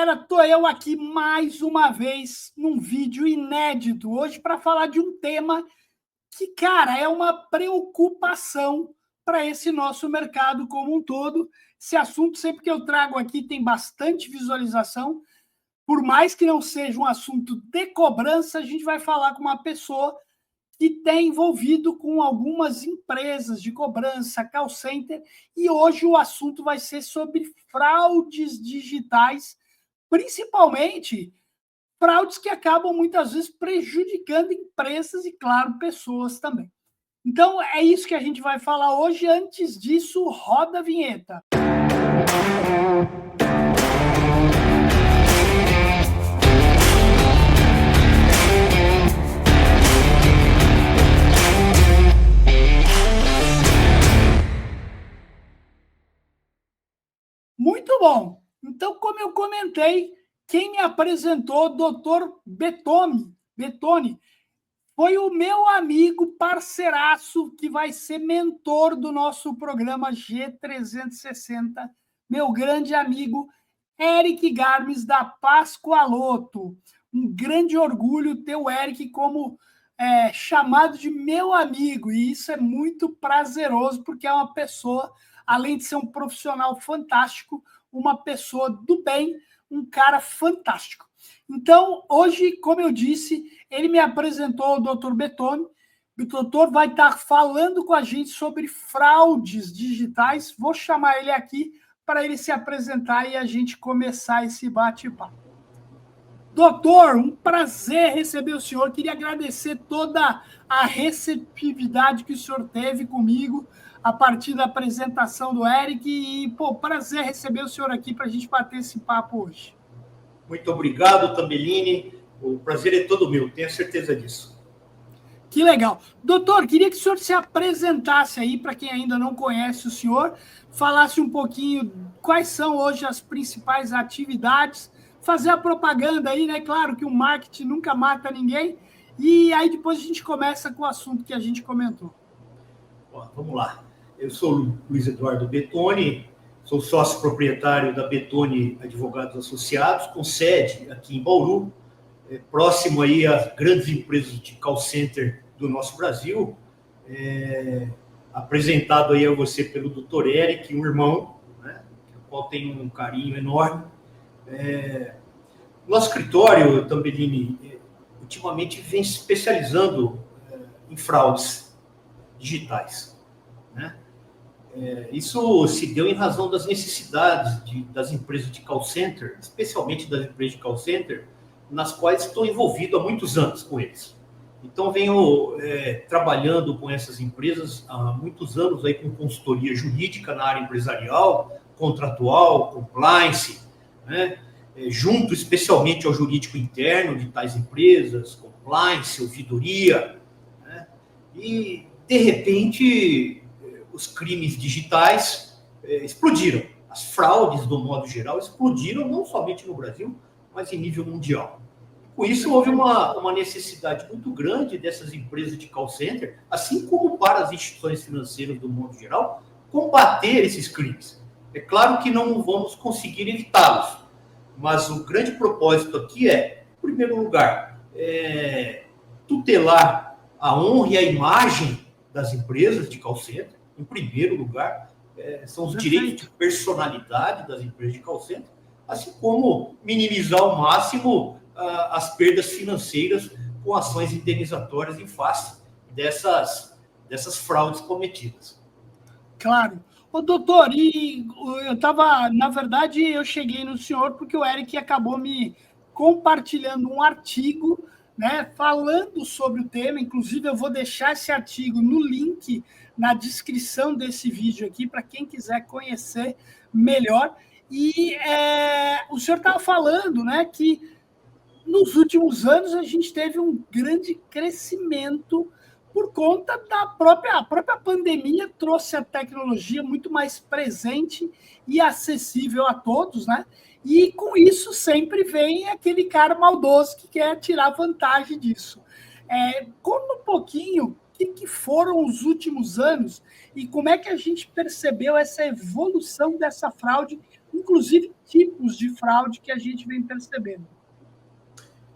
galera, estou eu aqui mais uma vez num vídeo inédito hoje para falar de um tema que, cara, é uma preocupação para esse nosso mercado como um todo. Esse assunto, sempre que eu trago aqui, tem bastante visualização. Por mais que não seja um assunto de cobrança, a gente vai falar com uma pessoa que tem envolvido com algumas empresas de cobrança, call center, e hoje o assunto vai ser sobre fraudes digitais, principalmente fraudes que acabam muitas vezes prejudicando empresas e, claro, pessoas também. Então, é isso que a gente vai falar hoje. Antes disso, roda a vinheta. Muito bom. Então, como eu comentei, quem me apresentou, Dr. Betoni, foi o meu amigo parceiraço, que vai ser mentor do nosso programa G360, meu grande amigo Eric Garmes, da Pascoaloto. Um grande orgulho ter o Eric como chamado de meu amigo, e isso é muito prazeroso, porque é uma pessoa, além de ser um profissional fantástico, uma pessoa do bem, um cara fantástico. Então, hoje, como eu disse, ele me apresentou o Dr. Betoni. O doutor vai estar falando com a gente sobre fraudes digitais. Vou chamar ele aqui para ele se apresentar e a gente começar esse bate-papo. Doutor, um prazer receber o senhor. Queria agradecer toda a receptividade que o senhor teve comigo a partir da apresentação do Eric. E, prazer receber o senhor aqui para a gente bater esse papo hoje. Muito obrigado, Tambellini. O prazer é todo meu, tenho certeza disso. Que legal. Doutor, queria que o senhor se apresentasse aí, para quem ainda não conhece o senhor, falasse um pouquinho quais são hoje as principais atividades, fazer a propaganda aí, né? Claro que o marketing nunca mata ninguém. E aí depois a gente começa com o assunto que a gente comentou. Bom, vamos lá. Eu sou o Luiz Eduardo Betoni, sou sócio proprietário da Betoni Advogados Associados, com sede aqui em Bauru, próximo aí às grandes empresas de call center do nosso Brasil, apresentado aí a você pelo Dr. Eric, um irmão, né, o qual tenho um carinho enorme. Nosso escritório, Tambellini, ultimamente vem se especializando em fraudes digitais, né? Isso se deu em razão das necessidades das empresas de call center, especialmente das empresas de call center, nas quais estou envolvido há muitos anos com eles. Então, venho trabalhando com essas empresas há muitos anos aí com consultoria jurídica na área empresarial, contratual, compliance, né? Junto especialmente ao jurídico interno de tais empresas, compliance, ouvidoria, né? E, de repente, os crimes digitais explodiram. As fraudes, do modo geral, explodiram não somente no Brasil, mas em nível mundial. Com isso, houve uma necessidade muito grande dessas empresas de call center, assim como para as instituições financeiras do modo geral, combater esses crimes. É claro que não vamos conseguir evitá-los, mas o grande propósito aqui é, em primeiro lugar, tutelar a honra e a imagem das empresas de call center. Em primeiro lugar, são os direitos de personalidade das empresas de call center, assim como minimizar ao máximo as perdas financeiras com ações indenizatórias em face dessas fraudes cometidas. Claro. Ô, doutor, na verdade, eu cheguei no senhor porque o Eric acabou me compartilhando um artigo, né, falando sobre o tema. Inclusive, eu vou deixar esse artigo no link na descrição desse vídeo aqui, para quem quiser conhecer melhor. E o senhor estava falando, né, que nos últimos anos a gente teve um grande crescimento por conta da própria pandemia, trouxe a tecnologia muito mais presente e acessível a todos, né? E com isso sempre vem aquele cara maldoso que quer tirar vantagem disso. Conta um pouquinho o que foram os últimos anos e como é que a gente percebeu essa evolução dessa fraude inclusive tipos de fraude que a gente vem percebendo.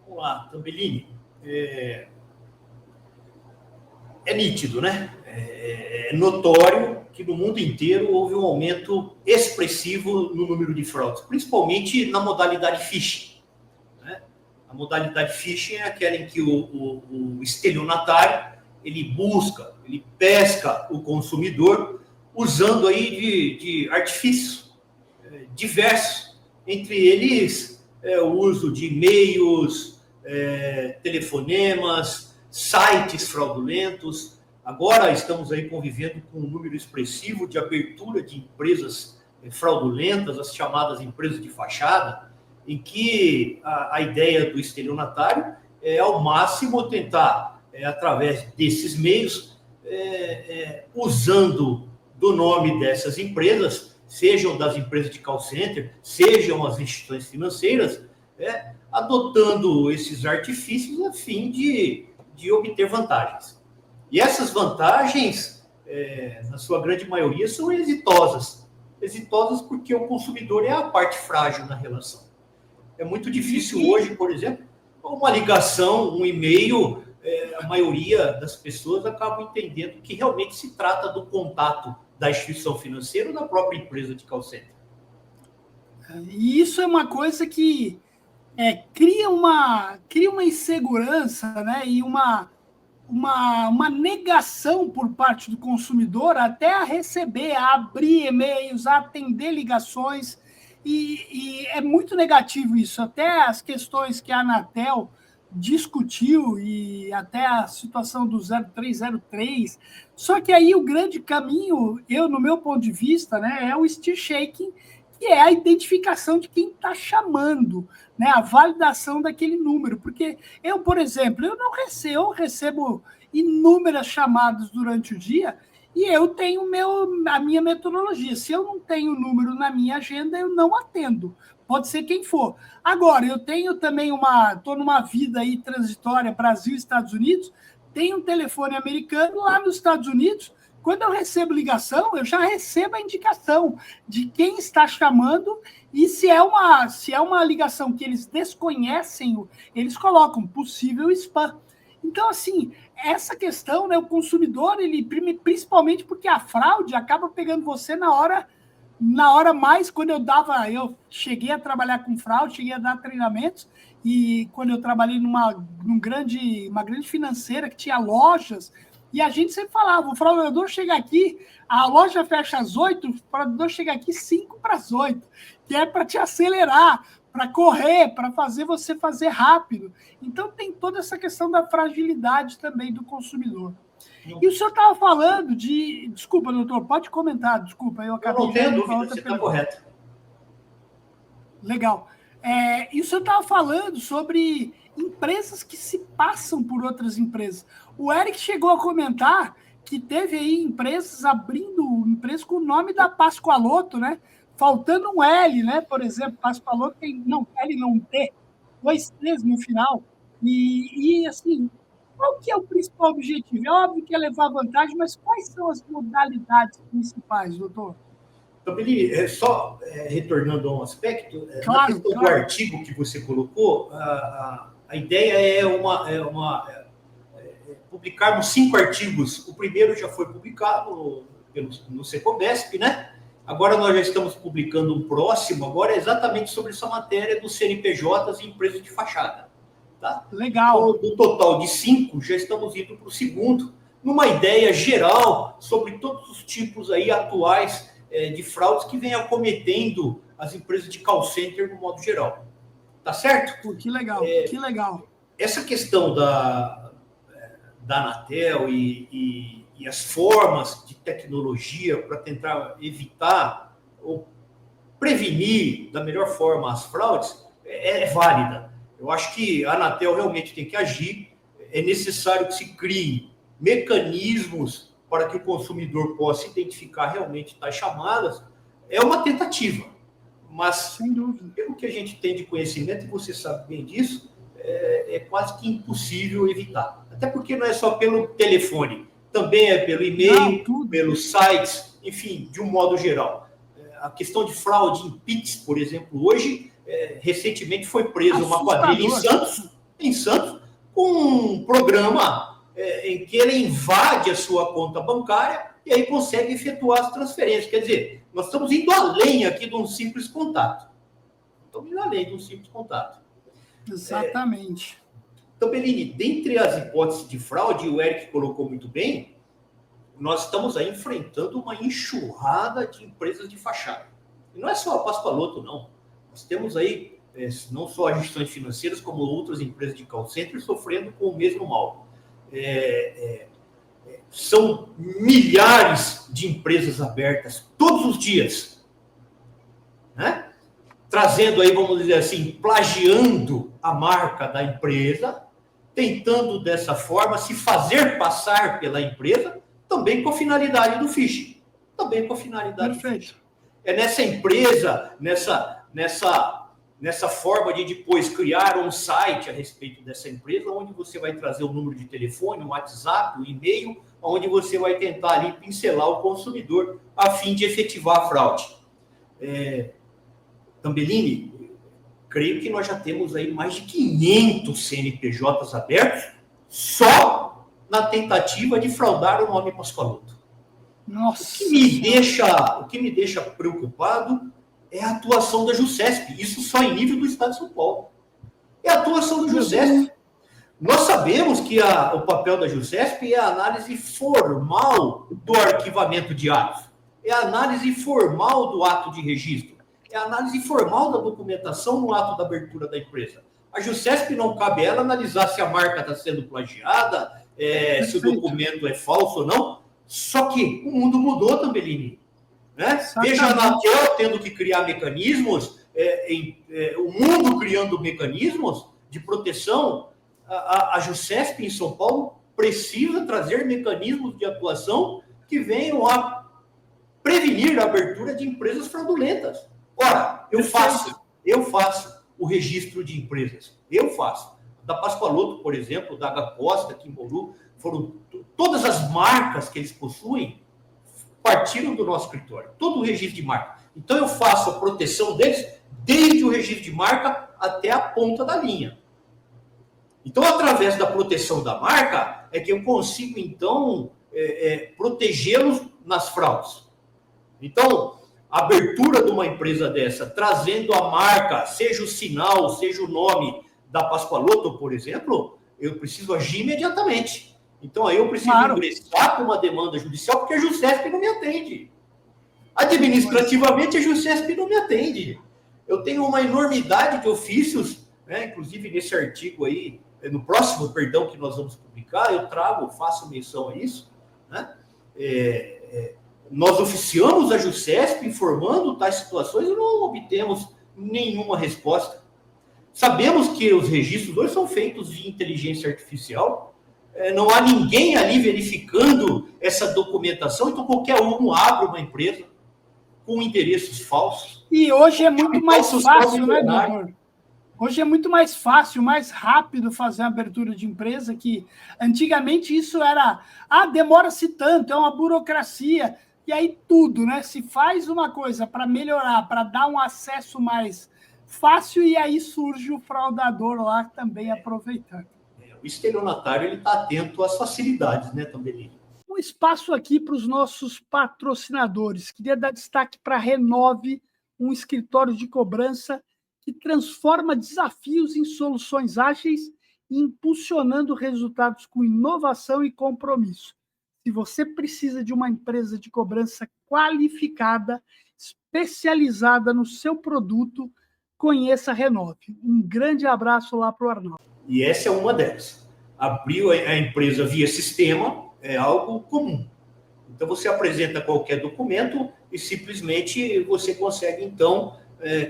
Vamos lá, Tambellini. É nítido, né? É notório que no mundo inteiro houve um aumento expressivo no número de fraudes, principalmente na modalidade phishing. Né? A modalidade phishing é aquela em que o estelionatário ele busca, ele pesca o consumidor usando aí de artifícios diversos, entre eles o uso de e-mails, telefonemas, sites fraudulentos. Agora estamos aí convivendo com um número expressivo de abertura de empresas fraudulentas, as chamadas empresas de fachada, em que a ideia do estelionatário é, ao máximo, tentar, através desses meios, usando do nome dessas empresas, sejam das empresas de call center, sejam as instituições financeiras, adotando esses artifícios a fim de obter vantagens. E essas vantagens, na sua grande maioria, são exitosas. Exitosas porque o consumidor é a parte frágil na relação. É muito difícil hoje, por exemplo, uma ligação, um e-mail, a maioria das pessoas acabam entendendo que realmente se trata do contato da instituição financeira ou da própria empresa de call center. E isso é uma coisa que cria uma insegurança, né? E uma negação por parte do consumidor até a receber, a abrir e-mails, a atender ligações, e é muito negativo isso. Até as questões que a Anatel discutiu e até a situação do 0303. Só que aí o grande caminho, no meu ponto de vista, né, é o steer shaking, que é a identificação de quem está chamando, né, a validação daquele número. Porque eu, por exemplo, eu recebo inúmeras chamadas durante o dia e eu tenho a minha metodologia. Se eu não tenho número na minha agenda, eu não atendo. Pode ser quem for. Agora, eu tenho também estou numa vida aí transitória, Brasil e Estados Unidos, tenho um telefone americano lá nos Estados Unidos. Quando eu recebo ligação, eu já recebo a indicação de quem está chamando e se é uma ligação que eles desconhecem, eles colocam possível spam. Então, assim, essa questão, né, o consumidor, ele principalmente porque a fraude acaba pegando você na hora mais, quando eu cheguei a trabalhar com fraude, cheguei a dar treinamentos, e quando eu trabalhei numa grande financeira que tinha lojas, e a gente sempre falava, o fraudador chega aqui, a loja fecha às 8, o fraudador chega aqui 5 para as 8, que é para te acelerar, para correr, para fazer você fazer rápido. Então, tem toda essa questão da fragilidade também do consumidor. E o senhor estava falando de... Desculpa, doutor, pode comentar, desculpa, eu acabei... Não tenho dúvida, você está correto. Legal. E o senhor estava falando sobre empresas que se passam por outras empresas. O Eric chegou a comentar que teve aí empresas abrindo empresas com o nome da Pascoaloto, né? Faltando um L, né? Por exemplo, Pascoaloto tem... Não, L não, T. 2 T's no final. E assim... Qual que é o principal objetivo? É óbvio que é levar vantagem, mas quais são as modalidades principais, doutor? Também, só retornando a um aspecto, claro, na questão do artigo que você colocou, a ideia é publicarmos 5 artigos. O primeiro já foi publicado no Secomesp, né? Agora nós já estamos publicando um próximo, agora é exatamente sobre essa matéria dos CNPJs e empresas de fachada. Tá? Legal. Do total de 5, já estamos indo para o segundo, numa ideia geral sobre todos os tipos aí atuais de fraudes que vem acometendo as empresas de call center no modo geral. Tá certo? Pô, que legal, que legal. Essa questão da Anatel e as formas de tecnologia para tentar evitar ou prevenir da melhor forma as fraudes é válida. Eu acho que a Anatel realmente tem que agir, é necessário que se criem mecanismos para que o consumidor possa identificar realmente tais chamadas. É uma tentativa, mas pelo que a gente tem de conhecimento, e você sabe bem disso, é quase que impossível evitar. Até porque não é só pelo telefone, também é pelo e-mail, pelos sites, enfim, de um modo geral. a questão de fraude em Pix, por exemplo, hoje, recentemente foi presa uma quadrilha em Santos, com um programa em que ele invade a sua conta bancária e aí consegue efetuar as transferências. Quer dizer, nós estamos indo além aqui de um simples contato. Estamos indo além de um simples contato. Exatamente. Então, Bellini, dentre as hipóteses de fraude, o Eric colocou muito bem, nós estamos aí enfrentando uma enxurrada de empresas de fachada. E não é só a Pascoaloto, não. Nós temos aí não só as instituições financeiras, como outras empresas de call center sofrendo com o mesmo mal. São milhares de empresas abertas todos os dias, né? Trazendo aí, vamos dizer assim, plagiando a marca da empresa, tentando dessa forma se fazer passar pela empresa, também com a finalidade do phishing. Também com a finalidade do phishing. É nessa empresa, nessa forma de depois criar um site a respeito dessa empresa, onde você vai trazer o número de telefone, o WhatsApp, o e-mail, onde você vai tentar ali pincelar o consumidor a fim de efetivar a fraude. Tambellini, creio que nós já temos aí mais de 500 CNPJs abertos só na tentativa de fraudar o nome Pascoaloto. Nossa. O que me deixa preocupado é a atuação da JUSESP, isso só em nível do Estado de São Paulo. É a atuação da JUSESP. Nós sabemos que o papel da JUSESP é a análise formal do arquivamento de atos, é a análise formal do ato de registro, é a análise formal da documentação no ato da abertura da empresa. A JUSESP não cabe ela analisar se a marca está sendo plagiada, se o documento é falso ou não. Só que o mundo mudou, Tambellini. Né? Veja a Anatel tendo que criar mecanismos, o mundo criando mecanismos de proteção. A JUSESP em São Paulo precisa trazer mecanismos de atuação que venham a prevenir a abertura de empresas fraudulentas. Ora, eu faço o registro de empresas. Eu faço. Da Pascoaloto, por exemplo, da H Costa, Kimbolu, foram todas as marcas que eles possuem partiram do nosso escritório. Todo o registro de marca. Então, eu faço a proteção deles desde o registro de marca até a ponta da linha. Então, através da proteção da marca, é que eu consigo, então, protegê-los nas fraudes. Então, a abertura de uma empresa dessa, trazendo a marca, seja o sinal, seja o nome da Pascoaloto, por exemplo, eu preciso agir imediatamente. Então, aí eu preciso ingressar com uma demanda judicial, porque a JUSESP não me atende. Administrativamente, a JUSESP não me atende. Eu tenho uma enormidade de ofícios, né? Inclusive nesse artigo aí, no próximo, perdão, que nós vamos publicar, eu faço menção a isso, né? Nós oficiamos a JUSESP informando tais situações e não obtemos nenhuma resposta. Sabemos que os registros hoje são feitos de inteligência artificial, não há ninguém ali verificando essa documentação, então qualquer um abre uma empresa com endereços falsos. E hoje é muito mais fácil, né, doutor? Hoje é muito mais fácil, mais rápido fazer a abertura de empresa, que antigamente isso era, demora-se tanto, é uma burocracia, e aí tudo, né? Se faz uma coisa para melhorar, para dar um acesso mais fácil, e aí surge o fraudador lá também aproveitando. O estelionatário ele está atento às facilidades, né, Tambellini? Um espaço aqui para os nossos patrocinadores. Queria dar destaque para a Renove, um escritório de cobrança que transforma desafios em soluções ágeis e impulsionando resultados com inovação e compromisso. Se você precisa de uma empresa de cobrança qualificada, especializada no seu produto, conheça a Renove. Um grande abraço lá para o Arnaldo. E essa é uma delas. Abriu a empresa via sistema é algo comum. Então, você apresenta qualquer documento e simplesmente você consegue, então,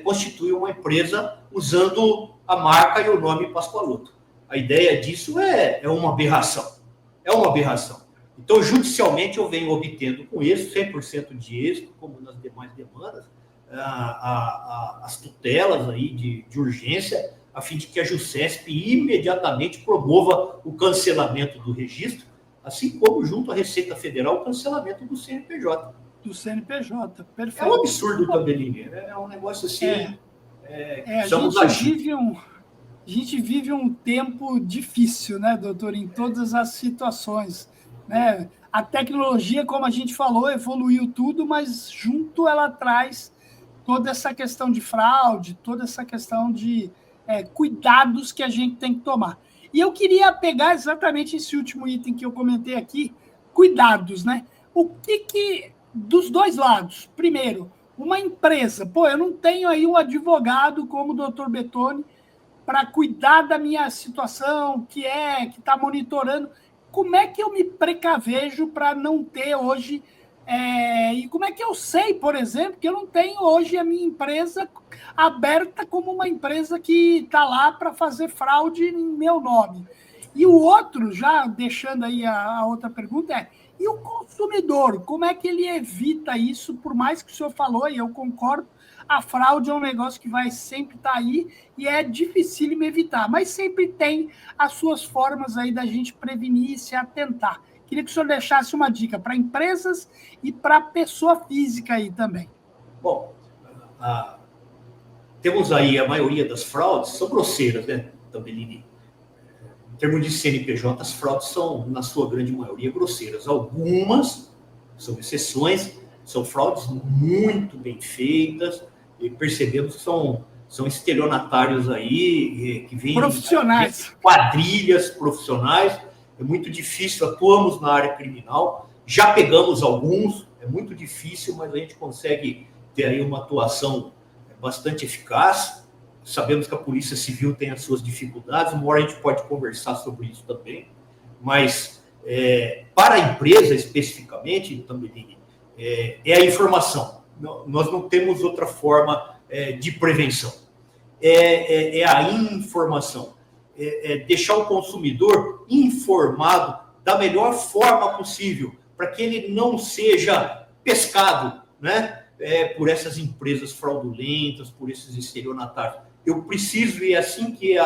constituir uma empresa usando a marca e o nome Pascoaloto. A ideia disso é uma aberração. É uma aberração. Então, judicialmente, eu venho obtendo com isso 100% de êxito, como nas demais demandas, as tutelas aí de urgência, a fim de que a JUSESP imediatamente promova o cancelamento do registro, assim como junto à Receita Federal o cancelamento do CNPJ. Do CNPJ, É perfeito. um absurdo, Tambellini. É um negócio assim. A gente vive um tempo difícil, né, doutor, em todas as situações, né? A tecnologia, como a gente falou, evoluiu tudo, mas junto ela traz toda essa questão de fraude, toda essa questão de cuidados que a gente tem que tomar. E eu queria pegar exatamente esse último item que eu comentei aqui, cuidados, né? O que dos dois lados? Primeiro, uma empresa, pô, eu não tenho aí um advogado como o doutor Bettoni para cuidar da minha situação, que está monitorando. Como é que eu me precavejo para não ter hoje? E como é que eu sei, por exemplo, que eu não tenho hoje a minha empresa aberta como uma empresa que está lá para fazer fraude em meu nome? E o outro, já deixando aí a outra pergunta, e o consumidor, como é que ele evita isso? Por mais que o senhor falou, e eu concordo, a fraude é um negócio que vai sempre estar aí e é dificílimo evitar, mas sempre tem as suas formas aí da gente prevenir e se atentar. Queria que o senhor deixasse uma dica para empresas e para pessoa física aí também. Bom, temos aí a maioria das fraudes são grosseiras, né, Tambellini? Em termos de CNPJ, as fraudes são, na sua grande maioria, grosseiras. Algumas são exceções, são fraudes muito bem feitas, e percebemos que são estelionatários aí, que vêm profissionais, quadrilhas profissionais. É muito difícil, atuamos na área criminal, já pegamos alguns, é muito difícil, mas a gente consegue ter aí uma atuação bastante eficaz. Sabemos que a Polícia Civil tem as suas dificuldades, uma hora a gente pode conversar sobre isso também, mas para a empresa especificamente, Tambellini, é a informação. Nós não temos outra forma de prevenção. É a informação. Deixar o consumidor informado da melhor forma possível, para que ele não seja pescado, né, por essas empresas fraudulentas, por esses estelionatários. Eu preciso, e é assim que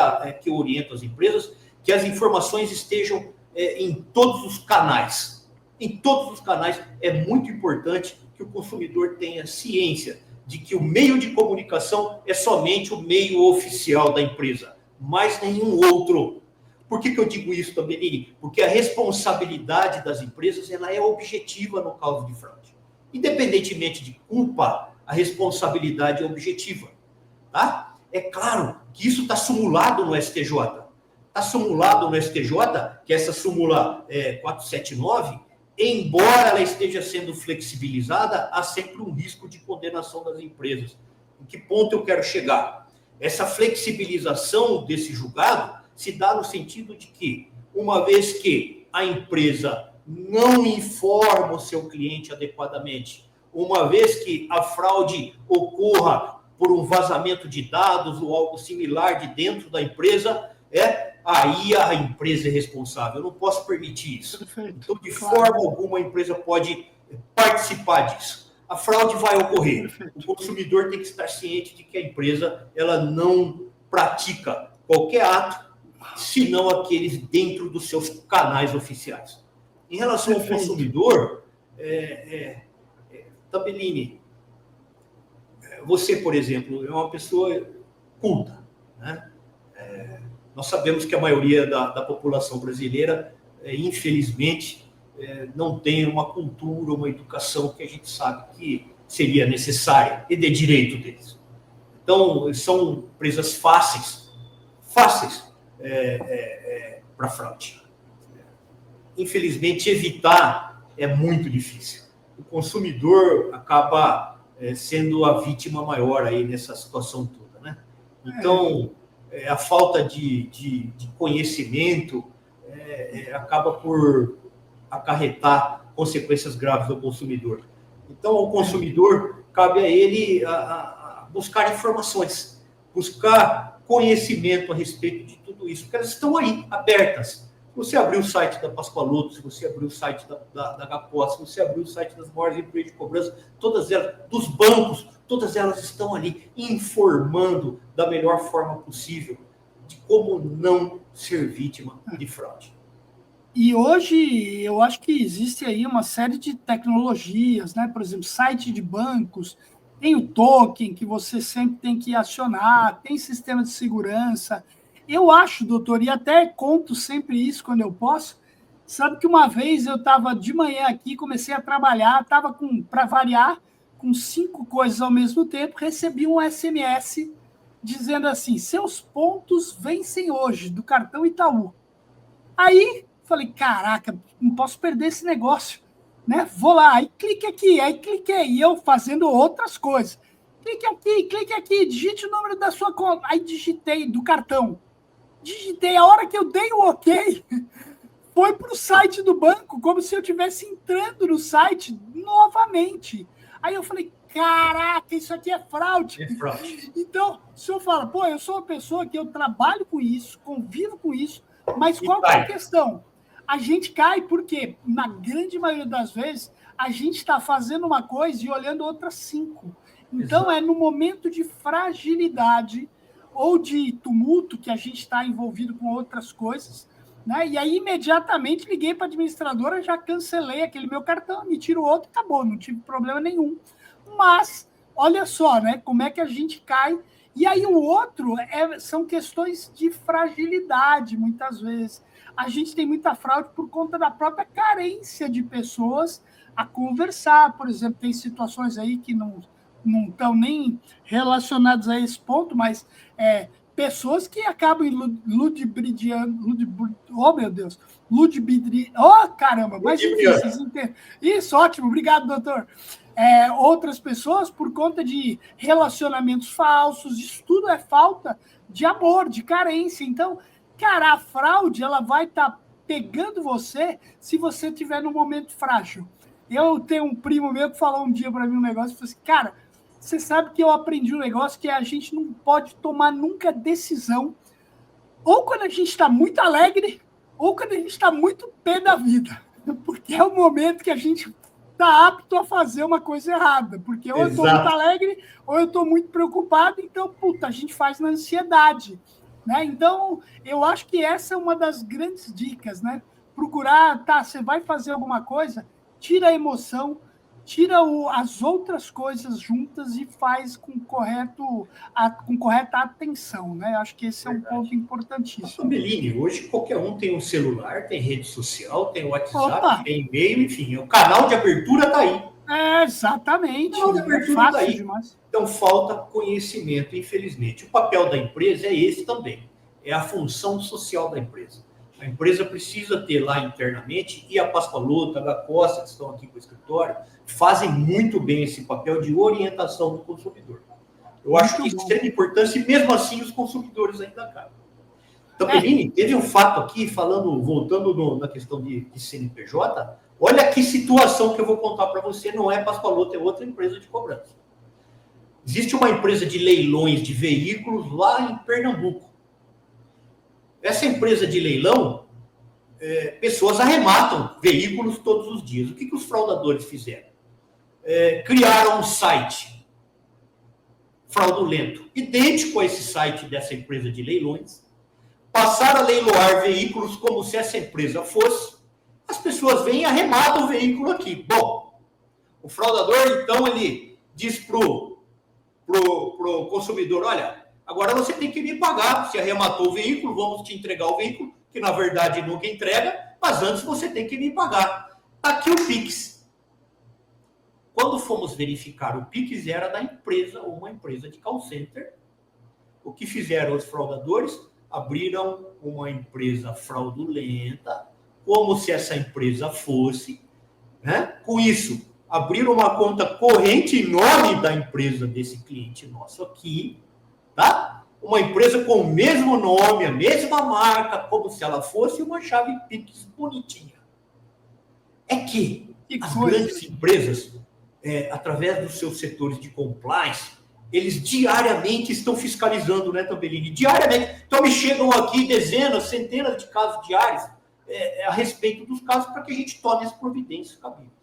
eu oriento as empresas, que as informações estejam em todos os canais. Em todos os canais. É muito importante que o consumidor tenha ciência de que o meio de comunicação é somente o meio oficial da empresa, mais nenhum outro. Por que eu digo isso, Tambellini? Porque a responsabilidade das empresas ela é objetiva no caso de fraude. Independentemente de culpa, a responsabilidade é objetiva. Tá? É claro que isso está sumulado no STJ. Está sumulado no STJ, que essa súmula 479, embora ela esteja sendo flexibilizada, há sempre um risco de condenação das empresas. Em que ponto eu quero chegar? Essa flexibilização desse julgado se dá no sentido de que, uma vez que a empresa não informa o seu cliente adequadamente, uma vez que a fraude ocorra por um vazamento de dados ou algo similar de dentro da empresa, aí a empresa é responsável. Eu não posso permitir isso. Perfeito. Então, de forma alguma, a empresa pode participar disso. A fraude vai ocorrer. Perfeito. O consumidor tem que estar ciente de que a empresa ela não pratica qualquer ato, senão aqueles dentro dos seus canais oficiais. Em relação ao consumidor, Tambellini, você, por exemplo, é uma pessoa culta, né? Nós sabemos que a maioria da população brasileira, infelizmente, não tem uma cultura, uma educação que a gente sabe que seria necessária e de direito deles. Então, são empresas fáceis para fraude. Infelizmente, evitar é muito difícil. O consumidor acaba sendo a vítima maior aí nessa situação toda, né? Então, a falta de conhecimento acaba por acarretar consequências graves ao consumidor. Então, ao consumidor, cabe a ele a buscar informações, buscar conhecimento a respeito de tudo isso, porque elas estão aí, abertas. Se você abrir o site da Pascoaloto, se você abrir o site da HPOS, se você abrir o site das maiores empresas de cobrança, todas elas, dos bancos, todas elas estão ali informando da melhor forma possível de como não ser vítima de fraude. E hoje eu acho que existe aí uma série de tecnologias, né? Por exemplo, site de bancos, tem o token que você sempre tem que acionar, tem sistema de segurança. Eu acho, doutor, e até conto sempre isso quando eu posso. Sabe que uma vez eu estava de manhã aqui, comecei a trabalhar, estava com, para variar, com 5 coisas ao mesmo tempo, recebi um SMS dizendo assim: seus pontos vencem hoje, do cartão Itaú. Aí falei, caraca, não posso perder esse negócio, né? Vou lá, aí clique aqui, aí cliquei, e eu fazendo outras coisas. Clique aqui, digite o número da sua conta. Aí digitei do cartão. Digitei, a hora que eu dei o ok, foi para o site do banco, como se eu estivesse entrando no site novamente. Aí eu falei, caraca, isso aqui é fraude. É fraude. Então, o senhor fala, pô, eu sou uma pessoa que eu trabalho com isso, convivo com isso, mas qual que é a questão? A gente cai porque, na grande maioria das vezes, a gente está fazendo uma coisa e olhando outras 5. Então, exato, é no momento de fragilidade ou de tumulto que a gente está envolvido com outras coisas, né? E aí, imediatamente, liguei para a administradora, já cancelei aquele meu cartão, me tiro outro, acabou, não tive problema nenhum. Mas, olha só, né? Como é que a gente cai. E aí o outro são questões de fragilidade, muitas vezes. A gente tem muita fraude por conta da própria carência de pessoas a conversar. Por exemplo, tem situações aí que não estão nem relacionadas a esse ponto, mas pessoas que acabam ludibriando, oh meu Deus, oh caramba, mas enfim, vocês entendem. Isso, ótimo, obrigado, doutor. Outras pessoas por conta de relacionamentos falsos, isso tudo é falta de amor, de carência. Então, cara, a fraude ela vai estar pegando você se você estiver num momento frágil. Eu tenho um primo meu que falou um dia para mim um negócio e falou assim, cara, você sabe que eu aprendi um negócio que a gente não pode tomar nunca decisão ou quando a gente está muito alegre ou quando a gente está muito pé da vida, porque é o momento que a gente está apto a fazer uma coisa errada, porque ou eu estou muito alegre ou eu estou muito preocupado, então, puta, a gente faz na ansiedade, né? Então, eu acho que essa é uma das grandes dicas, né? Procurar, tá, você vai fazer alguma coisa, tira a emoção, tira as outras coisas juntas e faz com correta atenção, né? Acho que esse é um ponto importantíssimo. Tambelini, hoje qualquer um tem um celular, tem rede social, tem WhatsApp, tem e-mail, enfim, o canal de abertura está aí. Exatamente. O canal de abertura está aí. Demais. Então falta conhecimento, infelizmente. O papel da empresa é esse também, é a função social da empresa. A empresa precisa ter lá internamente, e a Pascoaloto, a H. Costa, que estão aqui com o escritório, fazem muito bem esse papel de orientação do consumidor. Eu acho que isso tem importância e, mesmo assim, os consumidores ainda caem. Então, Pelini, teve um fato aqui, voltando na questão de CNPJ, olha que situação que eu vou contar para você, não é Pascoaloto, é outra empresa de cobrança. Existe uma empresa de leilões de veículos lá em Pernambuco. Essa empresa de leilão, pessoas arrematam veículos todos os dias. O que os fraudadores fizeram? Criaram um site fraudulento, idêntico a esse site dessa empresa de leilões, passaram a leiloar veículos como se essa empresa fosse, as pessoas vêm e arrematam o veículo aqui. Bom, o fraudador, então, ele diz pro consumidor, olha, agora você tem que me pagar, você arrematou o veículo, vamos te entregar o veículo, que na verdade nunca entrega, mas antes você tem que me pagar. Aqui o Pix. Quando fomos verificar, o Pix era da empresa, uma empresa de call center. O que fizeram os fraudadores? Abriram uma empresa fraudulenta, como se essa empresa fosse, né? Com isso, abriram uma conta corrente em nome da empresa desse cliente nosso aqui, tá? Uma empresa com o mesmo nome, a mesma marca, como se ela fosse uma chave Pix bonitinha. É que as grandes empresas, através dos seus setores de compliance, eles diariamente estão fiscalizando, né, Tambelini? Diariamente. Então, me chegam aqui dezenas, centenas de casos diários a respeito dos casos para que a gente tome as providências cabíveis.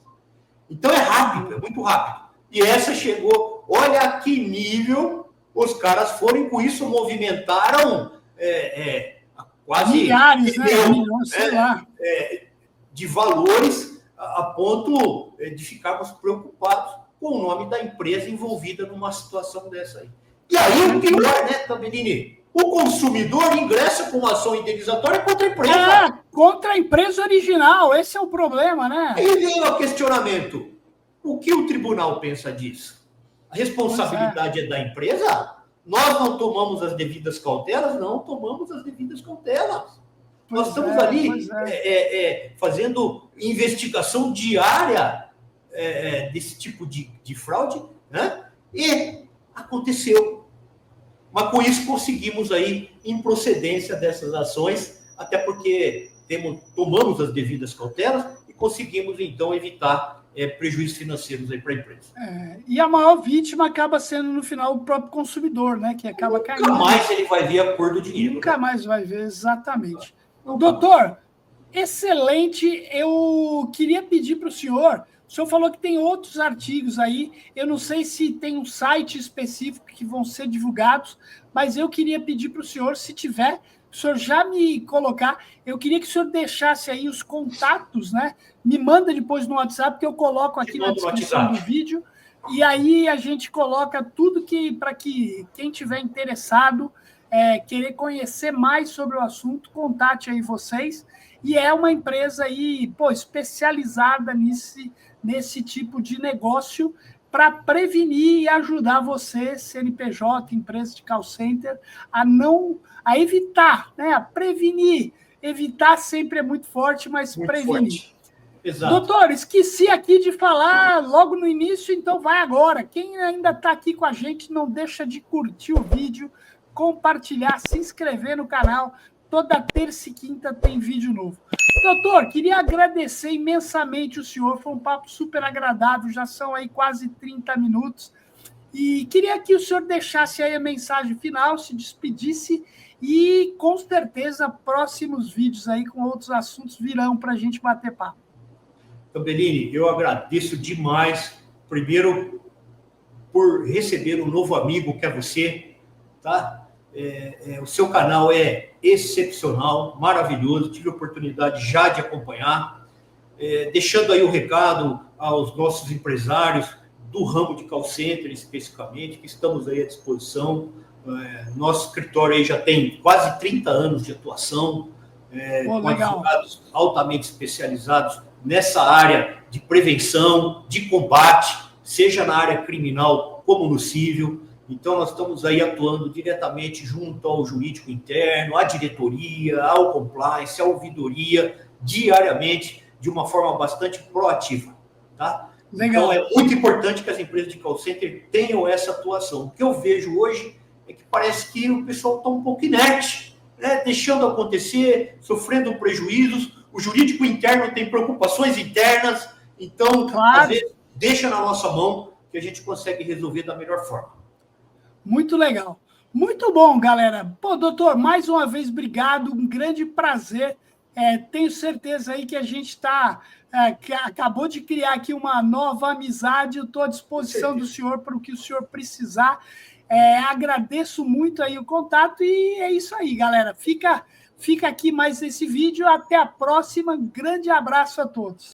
Então, é rápido, é muito rápido. E essa chegou, olha a que nível os caras foram, com isso movimentaram quase milhares, né? Milhões, sei lá. De valores a ponto de ficarmos preocupados com o nome da empresa envolvida numa situação dessa aí. E aí o pior, né, Tambellini? O consumidor ingressa com uma ação indenizatória contra a empresa. Contra a empresa original, esse é o problema, né? Aí vem o questionamento. O que o tribunal pensa disso? A responsabilidade é da empresa? Nós não tomamos as devidas cautelas? Não tomamos as devidas cautelas. Nós estamos ali fazendo investigação diária desse tipo de fraude, né? E aconteceu. Mas com isso conseguimos aí improcedência dessas ações, até porque tomamos as devidas cautelas e conseguimos, então, evitar prejuízos financeiros aí para a empresa. E a maior vítima acaba sendo, no final, o próprio consumidor, né? Que acaba caindo. Nunca mais ele vai ver a cor do dinheiro. Nunca mais vai ver, exatamente. Doutor, excelente. Eu queria pedir para o senhor falou que tem outros artigos aí, eu não sei se tem um site específico que vão ser divulgados, mas eu queria pedir para o senhor, se tiver, o senhor já me colocar, eu queria que o senhor deixasse aí os contatos, né? Me manda depois no WhatsApp, que eu coloco aqui na descrição do vídeo, e aí a gente coloca tudo para que quem tiver interessado, querer conhecer mais sobre o assunto, contate aí vocês. E é uma empresa aí, especializada nesse tipo de negócio para prevenir e ajudar você, CNPJ, empresa de call center, a evitar, né? A prevenir. Evitar sempre é muito forte, mas muito prevenir. Forte. Exato. Doutor, esqueci aqui de falar logo no início, então vai agora. Quem ainda está aqui com a gente, não deixa de curtir o vídeo, compartilhar, se inscrever no canal. Toda terça e quinta tem vídeo novo. Doutor, queria agradecer imensamente o senhor, foi um papo super agradável, já são aí quase 30 minutos. E queria que o senhor deixasse aí a mensagem final, se despedisse e, com certeza, próximos vídeos aí com outros assuntos virão para a gente bater papo. Tambellini, eu agradeço demais, primeiro, por receber um novo amigo que é você, tá? O seu canal é excepcional, maravilhoso, tive a oportunidade já de acompanhar, deixando aí o recado aos nossos empresários do ramo de call center, especificamente, que estamos aí à disposição. Nosso escritório aí já tem quase 30 anos de atuação, com advogados altamente especializados nessa área de prevenção, de combate, seja na área criminal como no civil. Então, nós estamos aí atuando diretamente junto ao jurídico interno, à diretoria, ao compliance, à ouvidoria, diariamente, de uma forma bastante proativa. Tá? Legal. Então, é muito importante que as empresas de call center tenham essa atuação. O que eu vejo hoje é que parece que o pessoal está um pouco inerte, né? Deixando acontecer, sofrendo prejuízos. O jurídico interno tem preocupações internas, então, às vezes, deixa na nossa mão que a gente consegue resolver da melhor forma. Muito legal. Muito bom, galera. Pô, doutor, mais uma vez, obrigado. Um grande prazer. Tenho certeza aí que a gente acabou de criar aqui uma nova amizade. Eu estou à disposição do senhor para o que o senhor precisar. Agradeço muito aí o contato e é isso aí, galera. Fica aqui mais esse vídeo. Até a próxima. Grande abraço a todos.